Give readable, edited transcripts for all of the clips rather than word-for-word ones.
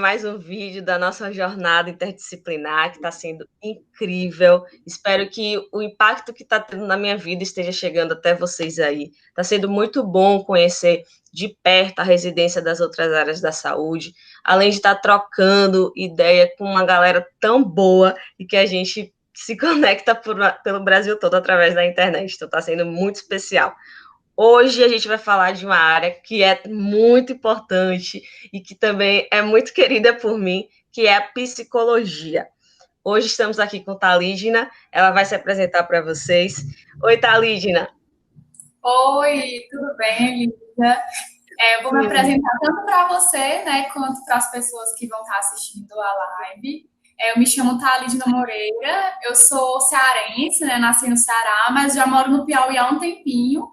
mais um vídeo da nossa jornada interdisciplinar, que está sendo incrível. Espero que o impacto que está tendo na minha vida esteja chegando até vocês aí. Está sendo muito bom conhecer de perto a residência das outras áreas da saúde, além de estar trocando ideia com uma galera tão boa e que a gente se conecta pelo Brasil todo através da internet. Então está sendo muito especial. Hoje a gente vai falar de uma área que é muito importante e que também é muito querida por mim, que é a psicologia. Hoje estamos aqui com Thalígena, ela vai se apresentar para vocês. Oi, Thalígena. Oi, tudo bem, Lívia? Eu vou me apresentar tanto para você, né, quanto para as pessoas que vão estar assistindo a live. Eu me chamo Thalígena Moreira, eu sou cearense, né, nasci no Ceará, mas já moro no Piauí há um tempinho.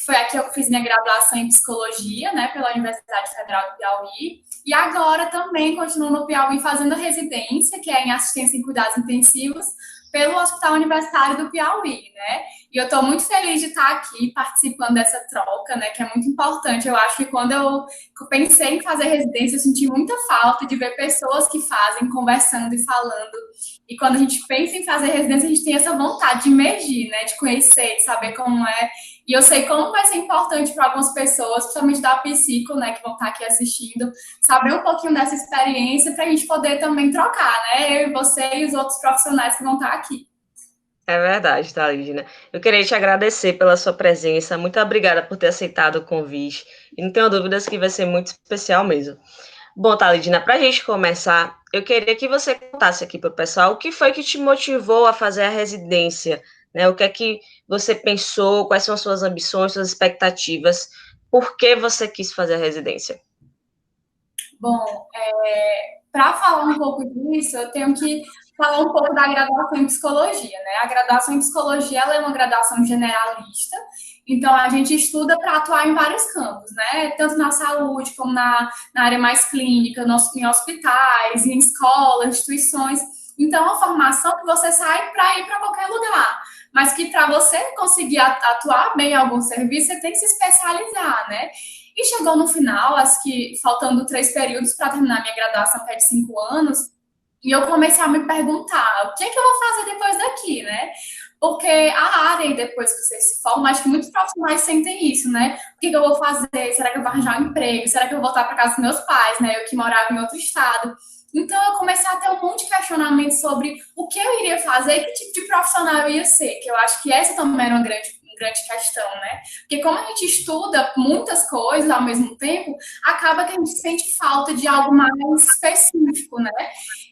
Foi aqui que eu fiz minha graduação em psicologia, né, pela Universidade Federal do Piauí. E agora também continuo no Piauí fazendo residência, que é em assistência em cuidados intensivos, pelo Hospital Universitário do Piauí, né? E eu estou muito feliz de estar aqui participando dessa troca, né? Que é muito importante. Eu acho que quando eu pensei em fazer residência, eu senti muita falta de ver pessoas que fazem, conversando e falando. E quando a gente pensa em fazer residência, a gente tem essa vontade de emergir, né? De conhecer, de saber como é. E eu sei como vai ser importante para algumas pessoas, principalmente da psico, né? Que vão estar aqui assistindo, saber um pouquinho dessa experiência para a gente poder também trocar, né? Eu e você e os outros profissionais que vão estar aqui. É verdade, Thalígena. Eu queria te agradecer pela sua presença. Muito obrigada por ter aceitado o convite. E não tenho dúvidas que vai ser muito especial mesmo. Bom, Thalígena, para a gente começar, eu queria que você contasse aqui para o pessoal o que foi que te motivou a fazer a residência, né? O que é que você pensou, quais são as suas ambições, suas expectativas, por que você quis fazer a residência? Bom, para falar um pouco disso, eu tenho que falar um pouco da graduação em psicologia, né? A graduação em psicologia ela é uma graduação generalista, então a gente estuda para atuar em vários campos, né? Tanto na saúde como na área mais clínica, em hospitais, em escolas, instituições. Então, é uma formação que você sai para ir para qualquer lugar, mas que para você conseguir atuar bem em algum serviço, você tem que se especializar, né? E chegou no final, acho que faltando 3 períodos para terminar minha graduação, que é de 5 anos, e eu comecei a me perguntar, o que é que eu vou fazer depois daqui, né? Porque a área, e depois que você se forma, acho que muitos profissionais sentem isso, né? O que eu vou fazer? Será que eu vou arranjar um emprego? Será que eu vou voltar para casa dos meus pais, né? Eu que morava em outro estado. Então, eu comecei a ter um monte de questionamento sobre o que eu iria fazer e que tipo de profissional eu ia ser, que eu acho que essa também era uma grande questão, né? Porque como a gente estuda muitas coisas ao mesmo tempo, acaba que a gente sente falta de algo mais específico, né?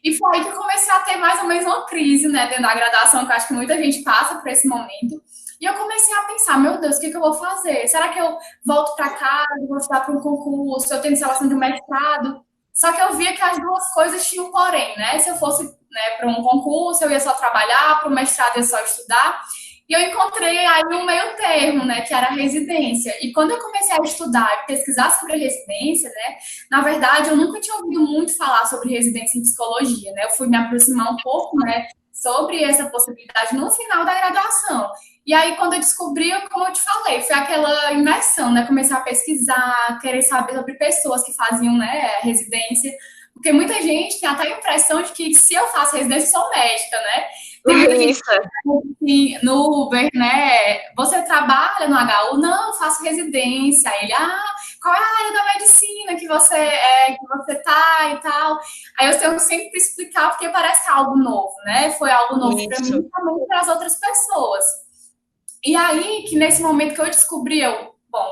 E foi aí que eu comecei a ter mais ou menos uma crise, né, dentro da graduação, que eu acho que muita gente passa por esse momento. E eu comecei a pensar, meu Deus, o que eu vou fazer? Será que eu volto para casa, vou estudar para um concurso, eu tenho instalação de um mestrado? Só que eu via que as duas coisas tinham um porém, né? Se eu fosse, né, para um concurso, eu ia só trabalhar, para o mestrado eu ia só estudar. E eu encontrei aí um meio termo, né, que era a residência. E quando eu comecei a estudar e pesquisar sobre residência, né, na verdade eu nunca tinha ouvido muito falar sobre residência em psicologia, né? Eu fui me aproximar um pouco, né, sobre essa possibilidade no final da graduação. E aí, quando eu descobri, como eu te falei, foi aquela imersão, né? Comecei a pesquisar, querer saber sobre pessoas que faziam, né, residência. Porque muita gente tem até a impressão de que se eu faço residência, eu sou médica, né? Tem muita gente Isso. no Uber, né? Você trabalha no HU? Não, eu faço residência. Ele, qual é a área da medicina que você tá e tal? Aí eu tenho sempre que explicar porque parece algo novo, né? Foi algo novo para mim Isso. e também para as outras pessoas. E aí, que nesse momento que eu descobri, bom,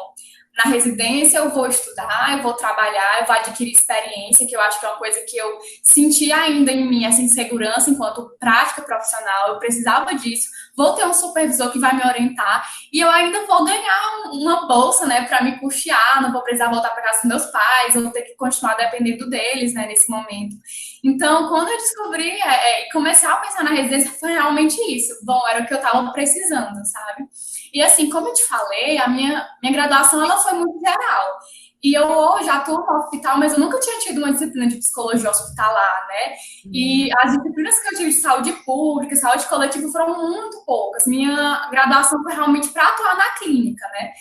na residência eu vou estudar, eu vou trabalhar, eu vou adquirir experiência, que eu acho que é uma coisa que eu senti ainda em mim, essa insegurança enquanto prática profissional, eu precisava disso. Vou ter um supervisor que vai me orientar e eu ainda vou ganhar uma bolsa, né, para me custear, não vou precisar voltar para casa dos meus pais, eu vou ter que continuar dependendo deles, né, nesse momento. Então, quando eu descobri e comecei a pensar na residência, foi realmente isso. Bom, era o que eu estava precisando, sabe? E assim, como eu te falei, a minha graduação ela foi muito geral. E eu hoje atuo no hospital, mas eu nunca tinha tido uma disciplina de psicologia hospitalar, né? E as disciplinas que eu tive de saúde pública, saúde coletiva foram muito poucas. Minha graduação foi realmente para atuar na clínica, né?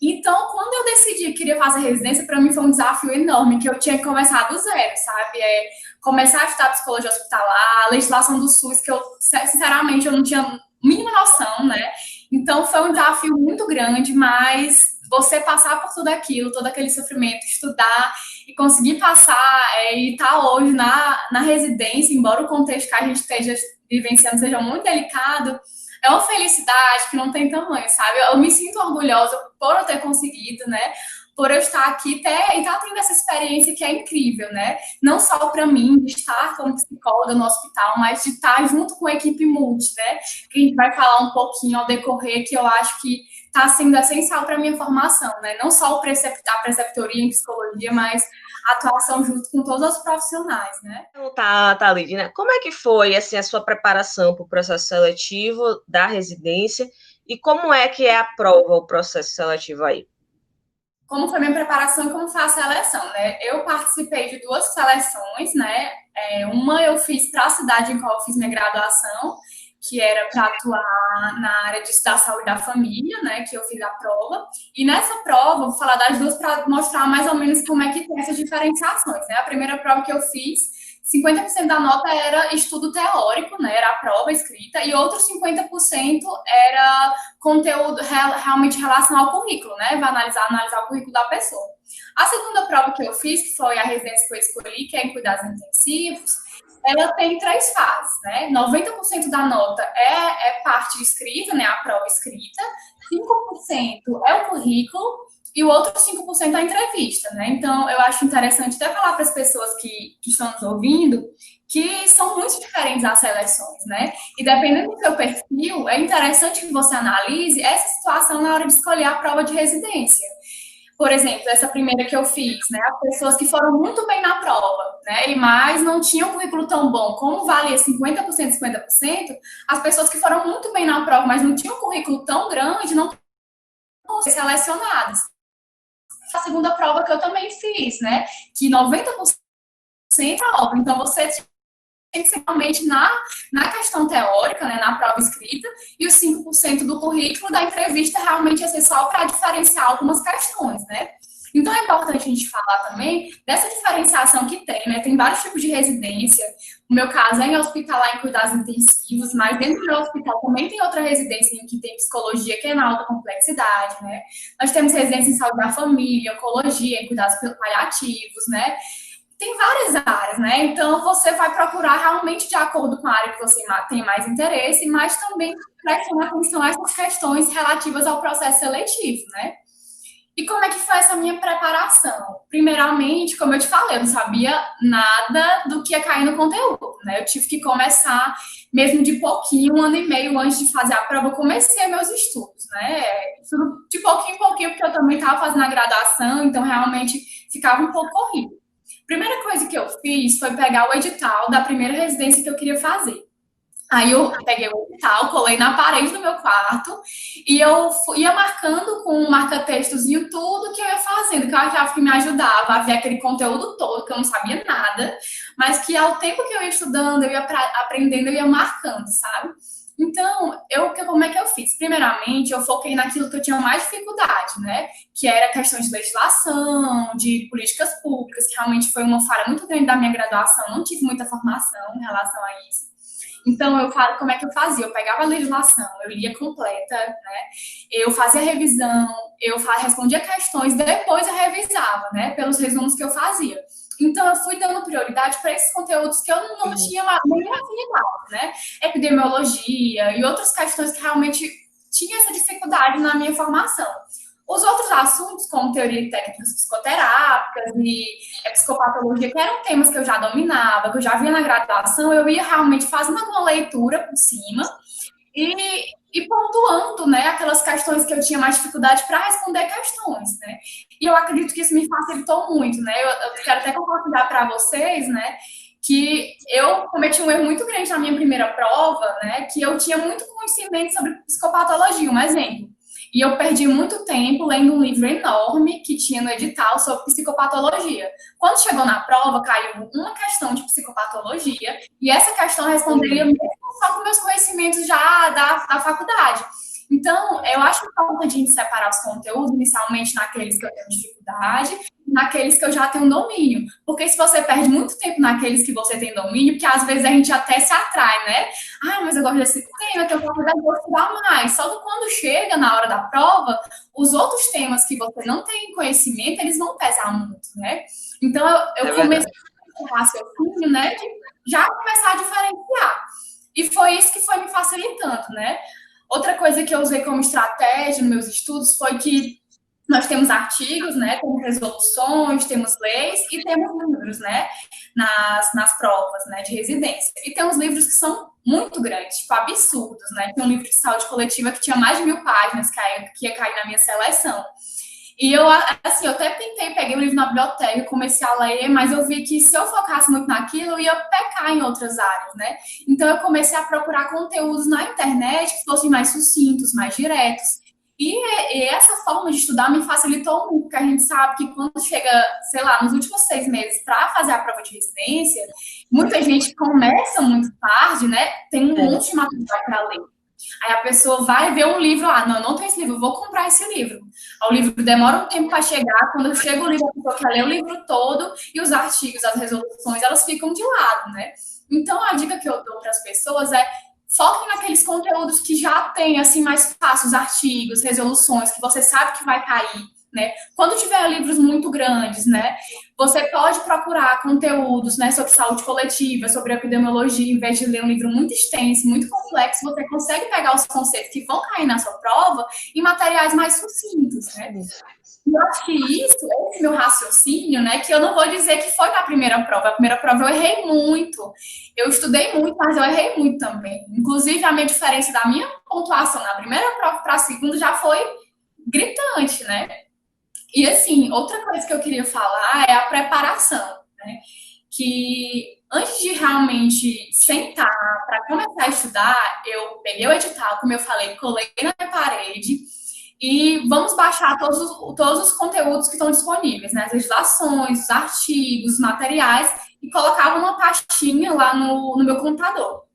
Então, quando eu decidi que queria fazer residência, para mim foi um desafio enorme, que eu tinha que começar do zero, sabe? Começar a estudar psicologia hospitalar, a legislação do SUS, que eu, sinceramente, eu não tinha mínima noção, né? Então, foi um desafio muito grande, mas você passar por tudo aquilo, todo aquele sofrimento, estudar e conseguir passar e estar hoje na residência, embora o contexto que a gente esteja vivenciando seja muito delicado, é uma felicidade que não tem tamanho, sabe? Eu me sinto orgulhosa por eu ter conseguido, né? Por eu estar aqui e estar tendo essa experiência que é incrível, né? Não só para mim, de estar como psicóloga no hospital, mas de estar junto com a equipe multi, né? Que a gente vai falar um pouquinho ao decorrer, que eu acho que está sendo essencial para a minha formação, né? Não só a preceptoria em psicologia, mas a atuação junto com todos os profissionais, né? Tá, Lídia, como é que foi assim, a sua preparação para o processo seletivo da residência e como é que é a prova, o processo seletivo aí? Como foi minha preparação e como foi a seleção, né? Eu participei de 2 seleções, né? Uma eu fiz para a cidade em qual eu fiz minha graduação, que era para atuar na área da saúde da família, né? Que eu fiz a prova. E nessa prova, vou falar das duas para mostrar mais ou menos como é que tem essas diferenciações, né? A primeira prova que eu fiz, 50% da nota era estudo teórico, né? Era a prova escrita, e outros 50% era conteúdo realmente em relação ao currículo, né? Vai analisar o currículo da pessoa. A segunda prova que eu fiz, que foi a residência que eu escolhi, que é em cuidados intensivos, ela tem 3 fases, né? 90% da nota é parte escrita, né? A prova escrita, 5% é o currículo e o outro 5% é a entrevista, né? Então, eu acho interessante até falar para as pessoas que estão nos ouvindo que são muito diferentes as seleções, né? E dependendo do seu perfil, é interessante que você analise essa situação na hora de escolher a prova de residência. Por exemplo, essa primeira que eu fiz, né? As pessoas que foram muito bem na prova, né? Mas não tinham um currículo tão bom, como valia 50%, 50%, as pessoas que foram muito bem na prova, mas não tinham um currículo tão grande, não foram selecionadas. A segunda prova que eu também fiz, né? Que 90% é prova. Então, você tem que ser realmente na questão teórica, né, na prova escrita, e os 5% do currículo da entrevista realmente é só para diferenciar algumas questões, né? Então, é importante a gente falar também dessa diferenciação que tem, né? Tem vários tipos de residência. No meu caso, é em hospitalar em cuidados intensivos, mas dentro do hospital também tem outra residência em que tem psicologia, que é na alta complexidade, né? Nós temos residência em saúde da família, oncologia, em cuidados paliativos, né? Tem várias áreas, né? Então, você vai procurar realmente de acordo com a área que você tem mais interesse, mas também prestando atenção a essas questões relativas ao processo seletivo, né? E como é que foi essa minha preparação? Primeiramente, como eu te falei, eu não sabia nada do que ia cair no conteúdo, né? Eu tive que começar, mesmo de pouquinho, 1 ano e meio antes de fazer a prova, eu comecei meus estudos, né? De pouquinho em pouquinho, porque eu também estava fazendo a graduação, então realmente ficava um pouco corrido. Primeira coisa que eu fiz foi pegar o edital da primeira residência que eu queria fazer. Aí eu peguei o edital, colei na parede do meu quarto e eu ia marcando com um marca-textozinho tudo que eu ia fazendo, que eu achava que me ajudava a ver aquele conteúdo todo, que eu não sabia nada, mas que ao tempo que eu ia estudando, eu ia aprendendo, eu ia marcando, sabe? Então, como é que eu fiz? Primeiramente, eu foquei naquilo que eu tinha mais dificuldade, né? Que era a questão de legislação, de políticas públicas, que realmente foi uma falha muito grande da minha graduação, não tive muita formação em relação a isso. Então, como é que eu fazia? Eu pegava a legislação, eu lia completa, né? Eu fazia revisão, eu respondia questões, depois eu revisava, né? Pelos resumos que eu fazia. Então, eu fui dando prioridade para esses conteúdos que eu não tinha nenhuma afinidade, né? Epidemiologia e outras questões que realmente tinha essa dificuldade na minha formação. Os outros assuntos, como teoria de técnicas psicoterápicas e psicopatologia, que eram temas que eu já dominava, que eu já via na graduação, eu ia realmente fazendo alguma leitura por cima e pontuando, né, aquelas questões que eu tinha mais dificuldade para responder questões, né? E eu acredito que isso me facilitou muito, né? Eu quero até compartilhar para vocês, né, que eu cometi um erro muito grande na minha primeira prova, né, que eu tinha muito conhecimento sobre psicopatologia, um exemplo. E eu perdi muito tempo lendo um livro enorme que tinha no edital sobre psicopatologia. Quando chegou na prova, caiu uma questão de psicopatologia e essa questão responderia mesmo só com meus conhecimentos já da faculdade. Então, Então, eu acho importante a gente separar os conteúdos, inicialmente naqueles que eu tenho dificuldade, naqueles que eu já tenho domínio. Porque se você perde muito tempo naqueles que você tem domínio, porque às vezes a gente até se atrai, né? Ah, mas eu gosto desse tema, então eu vou estudar mais. Só que quando chega na hora da prova, os outros temas que você não tem conhecimento, eles vão pesar muito, né? Então, eu comecei com raciocínio, né? De já começar a diferenciar. E foi isso que foi me facilitando, né? Outra coisa que eu usei como estratégia nos meus estudos foi que nós temos artigos, né? Temos resoluções, temos leis e temos livros, né? Nas provas, né? De residência. E tem uns livros que são muito grandes, tipo, absurdos, né? Tem um livro de saúde coletiva que tinha mais de 1000 páginas, que ia cair na minha seleção. E eu, assim, eu até peguei o livro na biblioteca, comecei a ler, mas eu vi que se eu focasse muito naquilo, eu ia pecar em outras áreas, né? Então, eu comecei a procurar conteúdos na internet que fossem mais sucintos, mais diretos. E essa forma de estudar me facilitou muito, porque a gente sabe que quando chega, sei lá, nos últimos 6 meses para fazer a prova de residência, muita gente começa muito tarde, né? Tem um monte de material para ler. Aí a pessoa vai ver um livro, não tem esse livro, vou comprar esse livro. Aí o livro demora um tempo para chegar, quando chega o livro, a pessoa quer ler o livro todo, e os artigos, as resoluções, elas ficam de lado, né? Então, a dica que eu dou para as pessoas é foquem naqueles conteúdos que já tem, assim, mais fáceis, artigos, resoluções, que você sabe que vai cair, né? Quando tiver livros muito grandes, né? Você pode procurar conteúdos, né, sobre saúde coletiva, sobre epidemiologia, em vez de ler um livro muito extenso, muito complexo, você consegue pegar os conceitos que vão cair na sua prova em materiais mais sucintos, né? Eu acho que esse meu raciocínio, né, que eu não vou dizer que foi na primeira prova. A primeira prova eu errei muito. Eu estudei muito, mas eu errei muito também. Inclusive, a minha diferença da minha pontuação na primeira prova para a segunda já foi gritante, né? E, assim, outra coisa que eu queria falar é a preparação, né? Que antes de realmente sentar para começar a estudar, eu peguei o edital, como eu falei, colei na minha parede e vamos baixar todos os conteúdos que estão disponíveis, né? As legislações, os artigos, os materiais, e colocava uma pastinha lá no meu computador.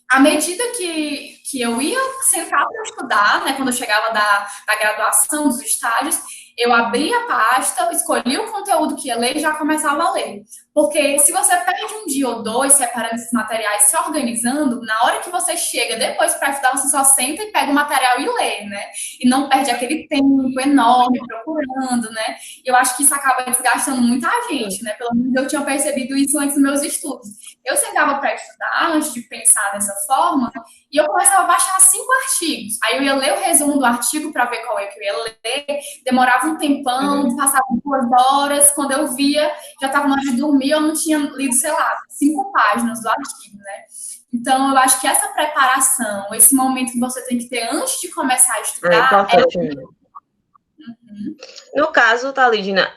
À medida que eu ia sentar para estudar, né? Quando eu chegava da graduação, dos estágios, eu abria a pasta, escolhia o conteúdo que ia ler e já começava a ler. Porque se você perde um dia ou dois separando esses materiais, se organizando, na hora que você chega depois para estudar, você só senta e pega o material e lê, né? E não perde aquele tempo enorme procurando, né? E eu acho que isso acaba desgastando muita gente, né? Pelo menos eu tinha percebido isso antes dos meus estudos. Eu sentava para estudar, antes de pensar dessa forma, e eu começava a baixar 5 artigos. Aí eu ia ler o resumo do artigo para ver qual é que eu ia ler, demorava um tempão, passava 2 horas, quando eu via, já estava na hora de dormir, eu não tinha lido, sei lá, 5 páginas do artigo, né? Então, eu acho que essa preparação, esse momento que você tem que ter antes de começar a estudar... No caso, Thalidna,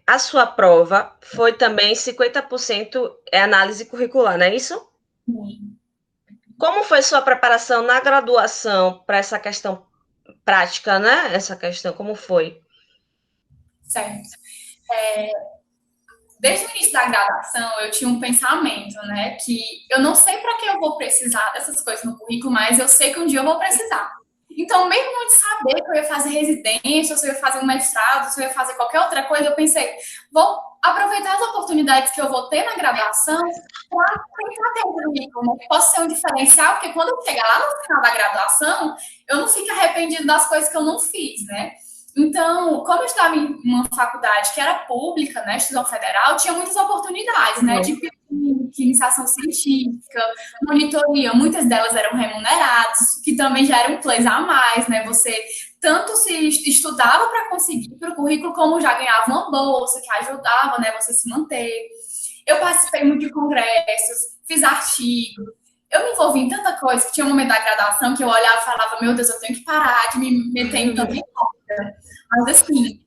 a sua prova foi também 50% análise curricular, não é isso? Sim. Como foi sua preparação na graduação para essa questão prática, né? Essa questão, como foi? Certo. Desde o início da graduação, eu tinha um pensamento, né? Que eu não sei para que eu vou precisar dessas coisas no currículo, mas eu sei que um dia eu vou precisar. Então, mesmo antes de saber que eu ia fazer residência, se eu ia fazer um mestrado, se eu ia fazer qualquer outra coisa, eu pensei, vou aproveitar as oportunidades que eu vou ter na graduação para tentar ter um currículo, que possa ser um diferencial, porque quando eu chegar lá no final da graduação, eu não fico arrependido das coisas que eu não fiz, né? Então, como eu estava em uma faculdade que era pública, né, instituição federal, tinha muitas oportunidades, né, de iniciação científica, monitoria, muitas delas eram remuneradas, que também já era um plus a mais, né, você tanto se estudava para conseguir para o currículo, como já ganhava uma bolsa que ajudava, né, você se manter. Eu participei muito de congressos, fiz artigos, eu me envolvi em tanta coisa que tinha um momento da graduação que eu olhava e falava, meu Deus, eu tenho que parar de me meter em tanta coisa. Mas assim,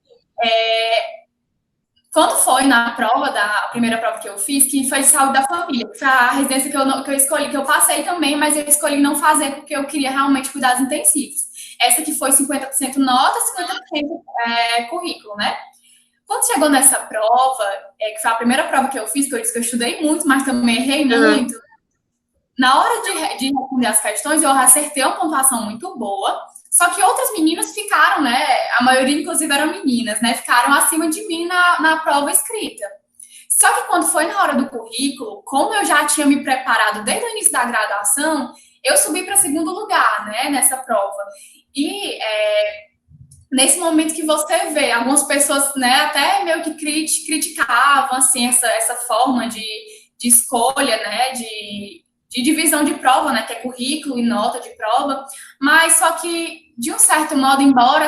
quando foi na prova, a primeira prova que eu fiz, que foi de saúde da família, foi a residência que eu escolhi, que eu passei também, mas eu escolhi não fazer porque eu queria realmente cuidados intensivos. Essa que foi 50% nota, 50% currículo, né? Quando chegou nessa prova, que foi a primeira prova que eu fiz, que eu disse que eu estudei muito, mas também errei muito, na hora de responder as questões, eu acertei uma pontuação muito boa, Só que outras meninas ficaram, né? A maioria, inclusive, eram meninas, né? Ficaram acima de mim na prova escrita. Só que quando foi na hora do currículo, como eu já tinha me preparado desde o início da graduação, eu subi para segundo lugar, né? Nessa prova. E nesse momento que você vê, algumas pessoas, né, até meio que criticavam, assim, essa forma de escolha, né, de divisão de prova, né, que é currículo e nota de prova, mas só que, de um certo modo, embora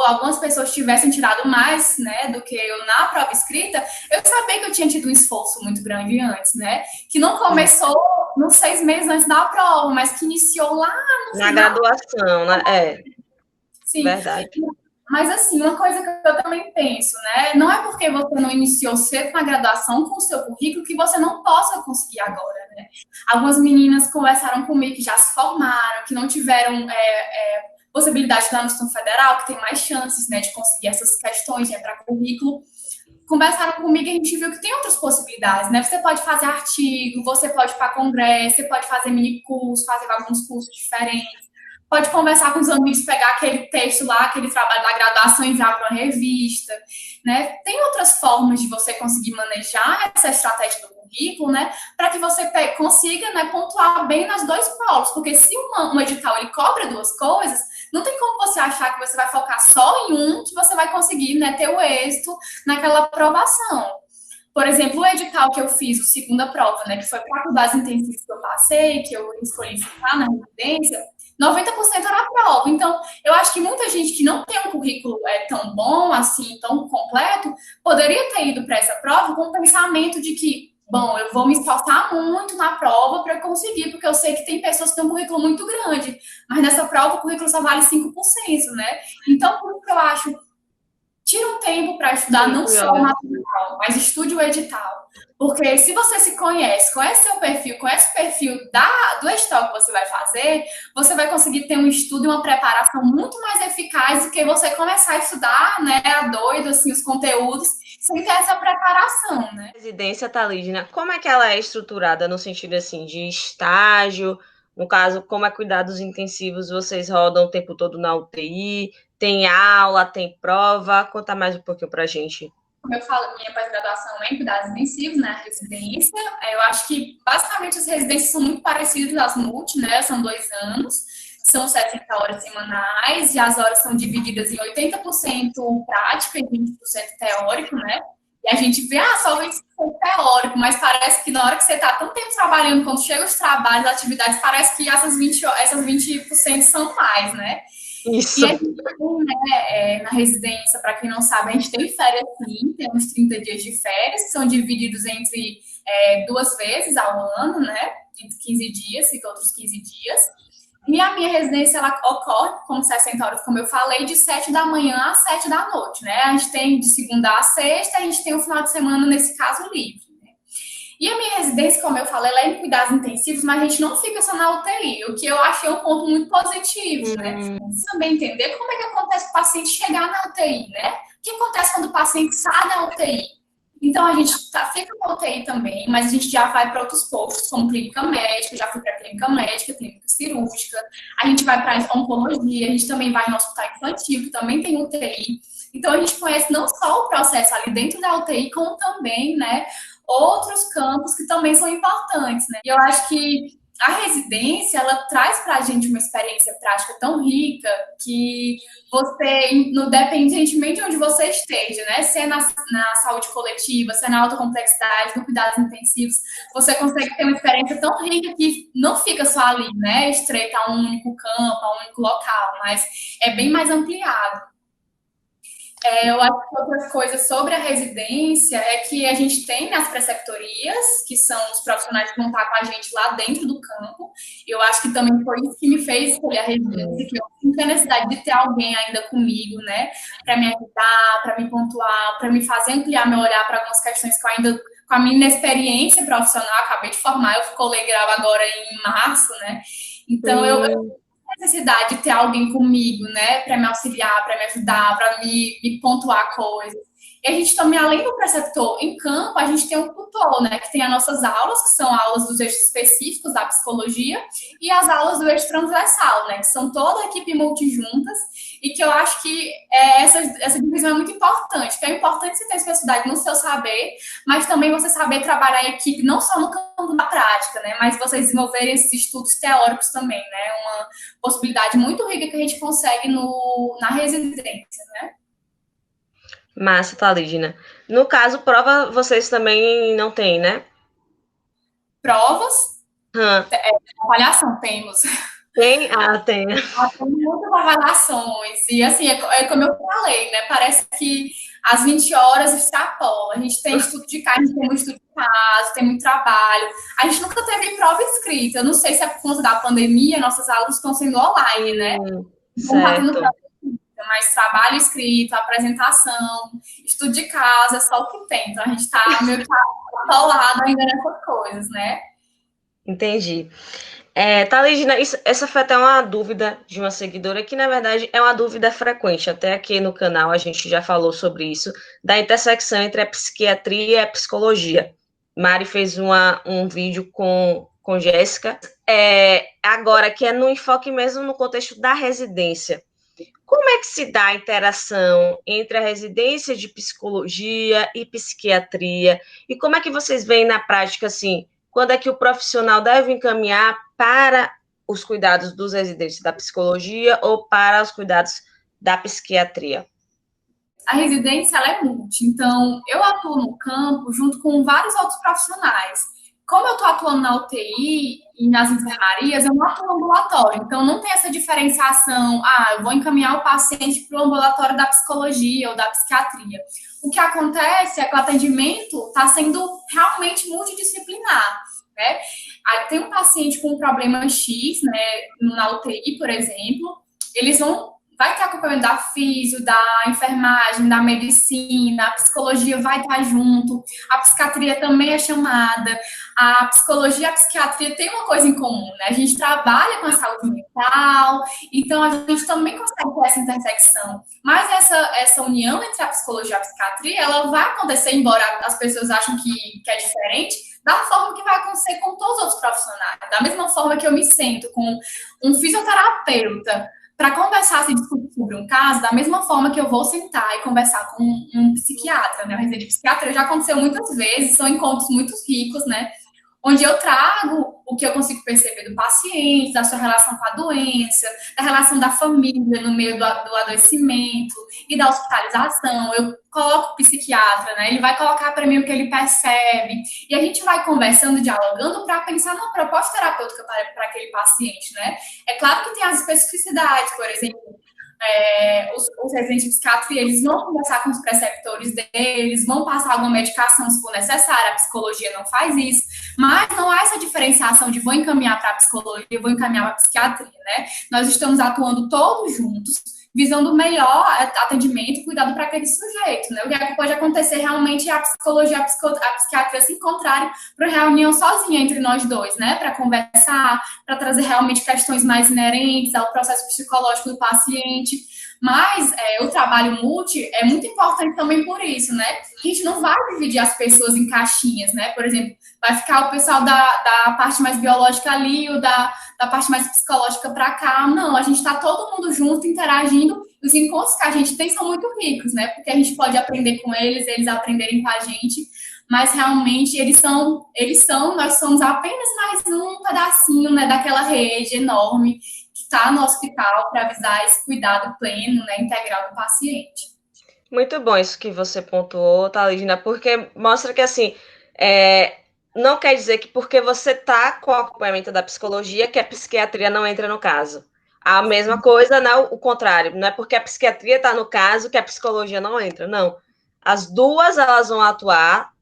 algumas pessoas tivessem tirado mais, né, do que eu na prova escrita, eu sabia que eu tinha tido um esforço muito grande antes, né, que não começou nos 6 meses antes da prova, mas que iniciou lá no Na final. graduação, né? Sim. Verdade. Mas, assim, uma coisa que eu também penso, né? Não é porque você não iniciou cedo na graduação com o seu currículo que você não possa conseguir agora, né? Algumas meninas conversaram comigo que já se formaram, que não tiveram possibilidade de estudar no Instituto Federal, que tem mais chances, né, de conseguir essas questões de entrar currículo. Conversaram comigo e a gente viu que tem outras possibilidades, né? Você pode fazer artigo, você pode ir para congresso, você pode fazer mini curso, fazer alguns cursos diferentes. Pode conversar com os amigos, pegar aquele texto lá, aquele trabalho da graduação e enviar para uma revista, né? Tem outras formas de você conseguir manejar essa estratégia do currículo, né? Para que você consiga, né, pontuar bem nas dois polos, porque se um edital ele cobra duas coisas, não tem como você achar que você vai focar só em um, que você vai conseguir, né, ter o êxito naquela aprovação. Por exemplo, o edital que eu fiz, a segunda prova, né, que foi para cuidados intensivos que eu passei, que eu escolhi ficar na residência, 90% era a prova. Então, eu acho que muita gente que não tem um currículo tão bom, assim, tão completo, poderia ter ido para essa prova com o pensamento de que, bom, eu vou me esforçar muito na prova para conseguir, porque eu sei que tem pessoas que têm um currículo muito grande, mas nessa prova o currículo só vale 5%, né? Então, por isso que eu acho, tira um tempo para estudar não só o material, mas estude o edital. Porque se você se conhece seu perfil, conhece o perfil do edital que você vai fazer, você vai conseguir ter um estudo e uma preparação muito mais eficaz do que você começar a estudar, né, a doido, assim, os conteúdos, sem ter essa preparação, né? A residência, Thalígena, como é que ela é estruturada no sentido, assim, de estágio? No caso, como é cuidados intensivos, vocês rodam o tempo todo na UTI? Tem aula, tem prova? Conta mais um pouquinho pra gente. Como eu falo, minha pós-graduação é em cuidados intensivos, né, a residência. Eu acho que, basicamente, as residências são muito parecidas às multi, né, são 2 anos, são 70 horas semanais, e as horas são divididas em 80% prática e 20% teórico, né, e a gente vê, só 20% teórico, mas parece que na hora que você está tanto tempo trabalhando, quando chega os trabalhos, as atividades, parece que essas 20% são mais, né. Isso. E a gente tem, né, na residência, para quem não sabe, a gente tem férias sim, temos 30 dias de férias, que são divididos entre 2 vezes ao ano, né? Entre 15 dias, fica outros 15 dias. E a minha residência, ela ocorre com 60 horas, como eu falei, de 7 da manhã às 7 da noite, né? A gente tem de segunda a sexta, a gente tem o final de semana, nesse caso, livre. E a minha residência, como eu falei, ela é em cuidados intensivos, mas a gente não fica só na UTI, o que eu achei um ponto muito positivo, né? Você também entender como é que acontece o paciente chegar na UTI, né? O que acontece quando o paciente sai da UTI? Então, a gente fica na UTI também, mas a gente já vai para outros postos, como clínica médica, já fui para clínica médica, clínica cirúrgica, a gente vai para oncologia, a gente também vai no hospital infantil, que também tem UTI. Então, a gente conhece não só o processo ali dentro da UTI, como também, né, outros campos que também são importantes, né? E eu acho que a residência, ela traz para a gente uma experiência prática tão rica que você, independentemente de onde você esteja, né? Se é na saúde coletiva, se é na alta complexidade, no cuidados intensivos, você consegue ter uma experiência tão rica que não fica só ali, né? Estreita a um único campo, a um único local, mas é bem mais ampliado. Eu acho que outras coisas sobre a residência é que a gente tem as preceptorias, que são os profissionais que vão estar com a gente lá dentro do campo. Eu acho que também foi isso que me fez escolher a residência, que eu não tinha necessidade de ter alguém ainda comigo, né, para me ajudar, para me pontuar, para me fazer ampliar meu olhar para algumas questões que eu ainda, com a minha inexperiência profissional, acabei de formar, eu colei grau agora em março, né, então eu necessidade de ter alguém comigo, né, para me auxiliar, para me ajudar, para me pontuar coisas. E a gente também, além do preceptor em campo, a gente tem um tutor, né, que tem as nossas aulas, que são aulas dos eixos específicos da psicologia, e as aulas do eixo transversal, né, que são toda a equipe multijuntas, e que eu acho que essa divisão é muito importante, que é importante você ter especificidade no seu saber, mas também você saber trabalhar em equipe, não só no campo da prática, né, mas você desenvolver esses estudos teóricos também, né, uma possibilidade muito rica que a gente consegue na residência, né. Massa, Talígina. No caso, prova vocês também não têm, né? Provas, Hã. avaliação temos. Tem? Ah, tem. Tem muitas avaliações. E assim, como eu falei, né? Parece que às 20 horas extrapola. A gente tem estudo de caso, a gente tem muito estudo de caso, tem muito trabalho. A gente nunca teve prova escrita. Eu não sei se é por conta da pandemia, nossas aulas estão sendo online, né? Então tá tendo prova escrita, mas trabalho escrito, apresentação, estudo de casa, é só o que tem. Então a gente tá meio que atolado ainda nessas coisas, né? Entendi. Taligina, essa foi até uma dúvida de uma seguidora, que na verdade é uma dúvida frequente. Até aqui no canal a gente já falou sobre isso, da intersecção entre a psiquiatria e a psicologia. Mari fez um vídeo com Jéssica, agora que é no enfoque mesmo no contexto da residência. Como é que se dá a interação entre a residência de psicologia e psiquiatria? E como é que vocês veem na prática, assim, quando é que o profissional deve encaminhar para os cuidados dos residentes da psicologia ou para os cuidados da psiquiatria? A residência ela é multi, então eu atuo no campo junto com vários outros profissionais. Como eu estou atuando na UTI e nas enfermarias, eu não atuo no ambulatório, então não tem essa diferenciação, eu vou encaminhar o paciente para o ambulatório da psicologia ou da psiquiatria. O que acontece é que o atendimento está sendo realmente multidisciplinar, né? Aí tem um paciente com um problema X, né, na UTI, por exemplo, eles vai ter acompanhamento da físio, da enfermagem, da medicina, a psicologia vai estar junto, a psiquiatria também é chamada, a psicologia e a psiquiatria têm uma coisa em comum, né? A gente trabalha com a saúde mental, então a gente também consegue ter essa intersecção. Mas essa união entre a psicologia e a psiquiatria, ela vai acontecer, embora as pessoas achem que é diferente, da forma que vai acontecer com todos os outros profissionais. Da mesma forma que eu me sento com um fisioterapeuta para conversar, se discutir sobre um caso, da mesma forma que eu vou sentar e conversar com um psiquiatra, né? A residência de psiquiatra já aconteceu muitas vezes, são encontros muito ricos, né? Onde eu trago o que eu consigo perceber do paciente, da sua relação com a doença, da relação da família no meio do adoecimento e da hospitalização. Eu coloco o psiquiatra, né? Ele vai colocar para mim o que ele percebe. E a gente vai conversando, dialogando para pensar numa proposta terapêutica para aquele paciente, né? É claro que tem as especificidades, por exemplo, os residentes de psiquiatria, eles vão conversar com os preceptores deles, vão passar alguma medicação se for necessária, a psicologia não faz isso, mas não há essa diferenciação de vou encaminhar para a psicologia, vou encaminhar para a psiquiatria, né? Nós estamos atuando todos juntos, visando o melhor atendimento e cuidado para aquele sujeito, né? O que é que pode acontecer realmente é a psicologia e a psiquiatria se encontrarem para reunião sozinha entre nós dois, né? Para conversar, para trazer realmente questões mais inerentes ao processo psicológico do paciente. Mas o trabalho multi é muito importante também por isso, né? A gente não vai dividir as pessoas em caixinhas, né? Por exemplo, vai ficar o pessoal da parte mais biológica ali, ou da parte mais psicológica para cá. Não, a gente está todo mundo junto, interagindo. Os encontros que a gente tem são muito ricos, né? Porque a gente pode aprender com eles aprenderem com a gente. Mas realmente nós somos apenas mais um pedacinho, né, daquela rede enorme que está no hospital para avisar esse cuidado pleno, né, integral do paciente. Muito bom isso que você pontuou, Thalidina, porque mostra que, assim, não quer dizer que porque você está com o acompanhamento da psicologia que a psiquiatria não entra no caso. A mesma coisa, não, o contrário. Não é porque a psiquiatria está no caso que a psicologia não entra, não. As duas, elas vão atuar,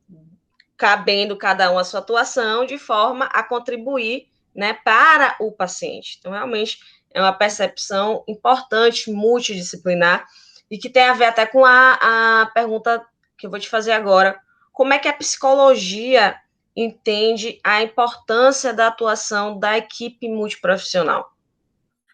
cabendo cada uma a sua atuação, de forma a contribuir, né, para o paciente. Então, realmente, é uma percepção importante, multidisciplinar, e que tem a ver até com a pergunta que eu vou te fazer agora. Como é que a psicologia entende a importância da atuação da equipe multiprofissional?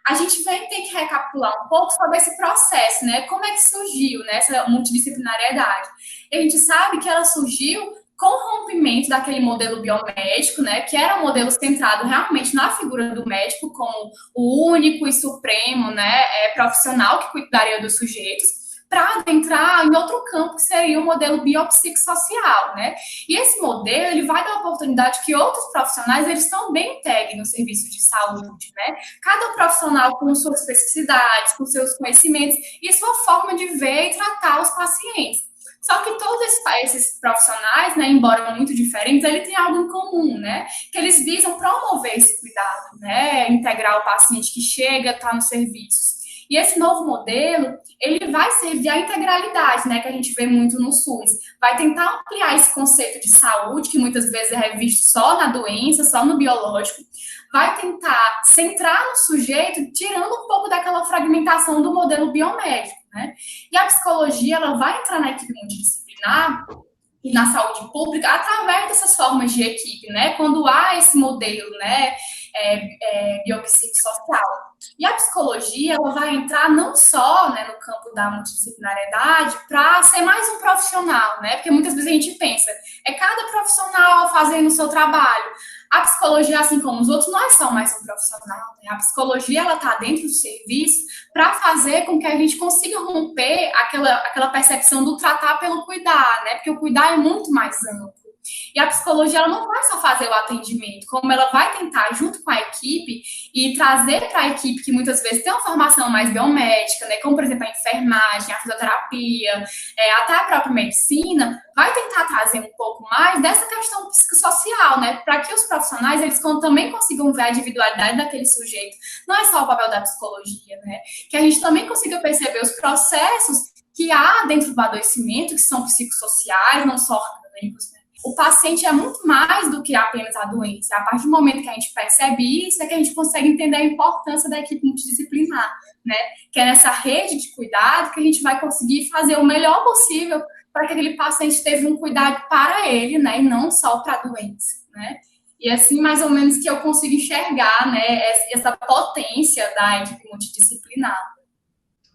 a gente vai ter que recapitular um pouco sobre esse processo, né? Como é que surgiu, né, essa multidisciplinariedade? E a gente sabe que ela surgiu com o rompimento daquele modelo biomédico, né, que era um modelo centrado realmente na figura do médico como o único e supremo, né, profissional que cuidaria dos sujeitos, para adentrar em outro campo que seria o modelo biopsicossocial, né? E esse modelo, ele vai dar a oportunidade que outros profissionais, eles também integrem no serviço de saúde, né? Cada profissional com suas especificidades, com seus conhecimentos e sua forma de ver e tratar os pacientes. Só que todos esses profissionais, né, embora muito diferentes, eles têm algo em comum, né? Que eles visam promover esse cuidado, né? Integrar o paciente que chega, está nos serviços. E esse novo modelo, ele vai servir à integralidade, né, que a gente vê muito no SUS. Vai tentar ampliar esse conceito de saúde, que muitas vezes é revisto só na doença, só no biológico. Vai tentar centrar no sujeito, tirando um pouco daquela fragmentação do modelo biomédico, né? E a psicologia, ela vai entrar na equipe multidisciplinar e na saúde pública através dessas formas de equipe, né? Quando há esse modelo, né, biopsicossocial. E a psicologia, ela vai entrar não só, né, no campo da multidisciplinariedade para ser mais um profissional, né? Porque muitas vezes a gente pensa, é cada profissional fazendo o seu trabalho. A psicologia, assim como os outros, não é só mais um profissional, né? A psicologia, ela está dentro do serviço para fazer com que a gente consiga romper aquela percepção do tratar pelo cuidar, né? Porque o cuidar é muito mais amplo. E a psicologia, ela não vai só fazer o atendimento, como ela vai tentar, junto com a equipe, e trazer para a equipe que muitas vezes tem uma formação mais biomédica, né, como, por exemplo, a enfermagem, a fisioterapia, até a própria medicina, vai tentar trazer um pouco mais dessa questão psicossocial, né, para que os profissionais, eles também consigam ver a individualidade daquele sujeito. Não é só o papel da psicologia, né, que a gente também consiga perceber os processos que há dentro do adoecimento, que são psicossociais, não só orgânicos, né. O paciente é muito mais do que apenas a doença. A partir do momento que a gente percebe isso, é que a gente consegue entender a importância da equipe multidisciplinar, né? Que é nessa rede de cuidado que a gente vai conseguir fazer o melhor possível para que aquele paciente tenha um cuidado para ele, né? E não só para a doença, né? E assim, mais ou menos, que eu consigo enxergar, né, essa potência da equipe multidisciplinar.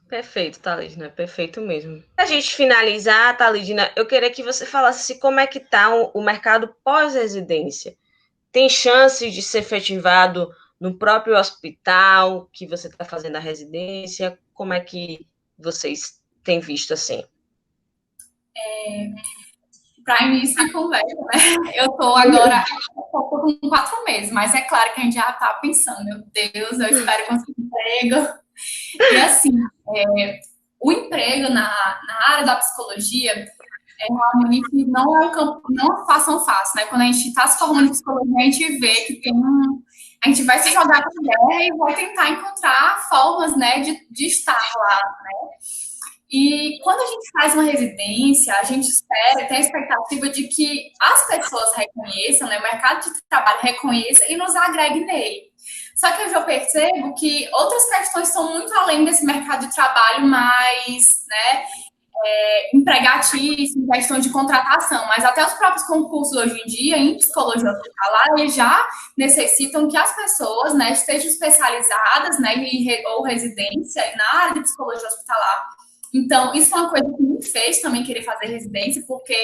Perfeito, Thalidna, perfeito mesmo. Para a gente finalizar, Thalidna, eu queria que você falasse como é que está o mercado pós-residência. Tem chance de ser efetivado no próprio hospital que você está fazendo a residência? Como é que vocês têm visto assim? Para início de conversa, né? Eu estou agora com 4 meses, mas é claro que a gente já está pensando, meu Deus, eu espero conseguir emprego. E assim, o emprego na área da psicologia realmente não é um campo, não é uma situação fácil, né? Quando a gente está se formando em psicologia, a gente vê que a gente vai se jogar para a guerra e vai tentar encontrar formas, né, de estar lá, né? E quando a gente faz uma residência, a gente espera, tem a expectativa de que as pessoas reconheçam, né, o mercado de trabalho reconheça e nos agregue nele. Só que eu já percebo que outras questões estão muito além desse mercado de trabalho mais, né, empregatício, em questão de contratação, mas até os próprios concursos hoje em dia, em psicologia hospitalar, eles já necessitam que as pessoas, né, estejam especializadas, né, ou residência na área de psicologia hospitalar. Então, isso é uma coisa que me fez também querer fazer residência, porque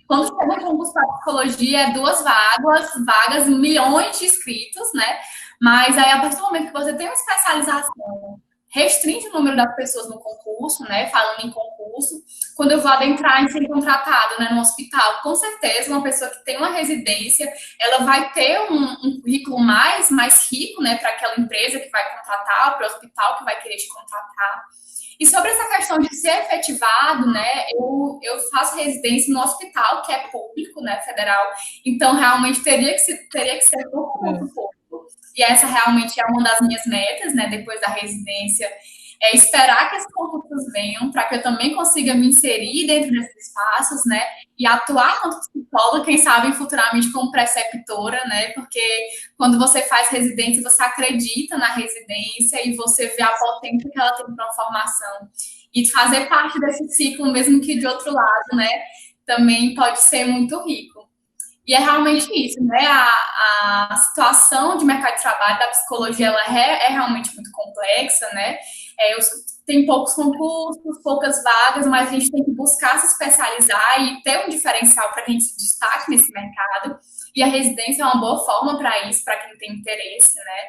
quando chega no concurso para psicologia, é 2 vagas, milhões de inscritos, né? Mas aí, a partir do momento que você tem uma especialização, restringe o número das pessoas no concurso, né? Falando em concurso, quando eu vou adentrar em ser contratada, né, no hospital, com certeza uma pessoa que tem uma residência, ela vai ter um currículo mais rico, né, para aquela empresa que vai contratar, para o hospital que vai querer te contratar. E sobre essa questão de ser efetivado, né, eu faço residência no hospital, que é público, né, federal, então realmente teria que ser por público. E essa realmente é uma das minhas metas, né, depois da residência, é esperar que esses concursos venham, para que eu também consiga me inserir dentro desses espaços, né, e atuar como psicóloga, quem sabe futuramente como preceptora, né, porque quando você faz residência, você acredita na residência e você vê a potência que ela tem para uma formação. E fazer parte desse ciclo, mesmo que de outro lado, né, também pode ser muito rico. E é realmente isso, né? A situação de mercado de trabalho da psicologia ela é realmente muito complexa, né? Tem poucos concursos, poucas vagas, mas a gente tem que buscar se especializar e ter um diferencial para que a gente se destaque nesse mercado. E a residência é uma boa forma para isso, para quem tem interesse, né?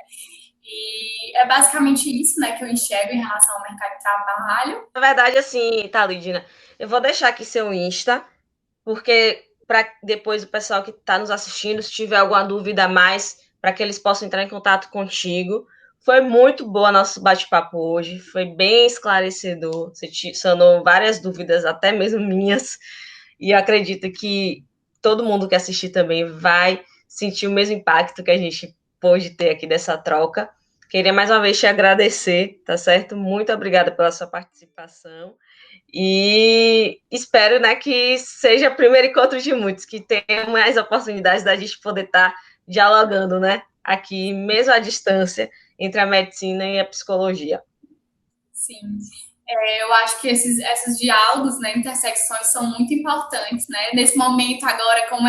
E é basicamente isso, né, que eu enxergo em relação ao mercado de trabalho. Na verdade, assim, tá, Lidina, eu vou deixar aqui seu Insta, porque para depois o pessoal que está nos assistindo, se tiver alguma dúvida a mais, para que eles possam entrar em contato contigo. Foi muito boa nosso bate-papo hoje, foi bem esclarecedor, você sanou várias dúvidas, até mesmo minhas, e eu acredito que todo mundo que assistir também vai sentir o mesmo impacto que a gente pôde ter aqui dessa troca. Queria mais uma vez te agradecer, tá certo? Muito obrigada pela sua participação. E espero, né, que seja o primeiro encontro de muitos, que tenha mais oportunidades da gente poder estar dialogando, né, aqui, mesmo à distância, entre a medicina e a psicologia. Sim. Eu acho que esses diálogos, né, intersecções são muito importantes, né? Nesse momento agora, como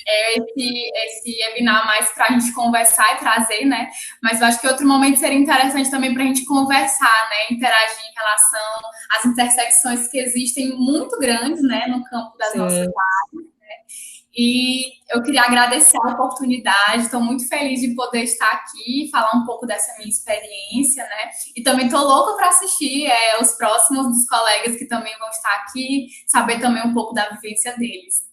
esse webinar mais para a gente conversar e trazer, né? Mas eu acho que outro momento seria interessante também para a gente conversar, né? Interagir em relação às intersecções que existem muito grandes, né? No campo das nossas Sim. áreas. E eu queria agradecer a oportunidade, estou muito feliz de poder estar aqui, falar um pouco dessa minha experiência, né? E também estou louca para assistir os próximos dos colegas que também vão estar aqui, saber também um pouco da vivência deles.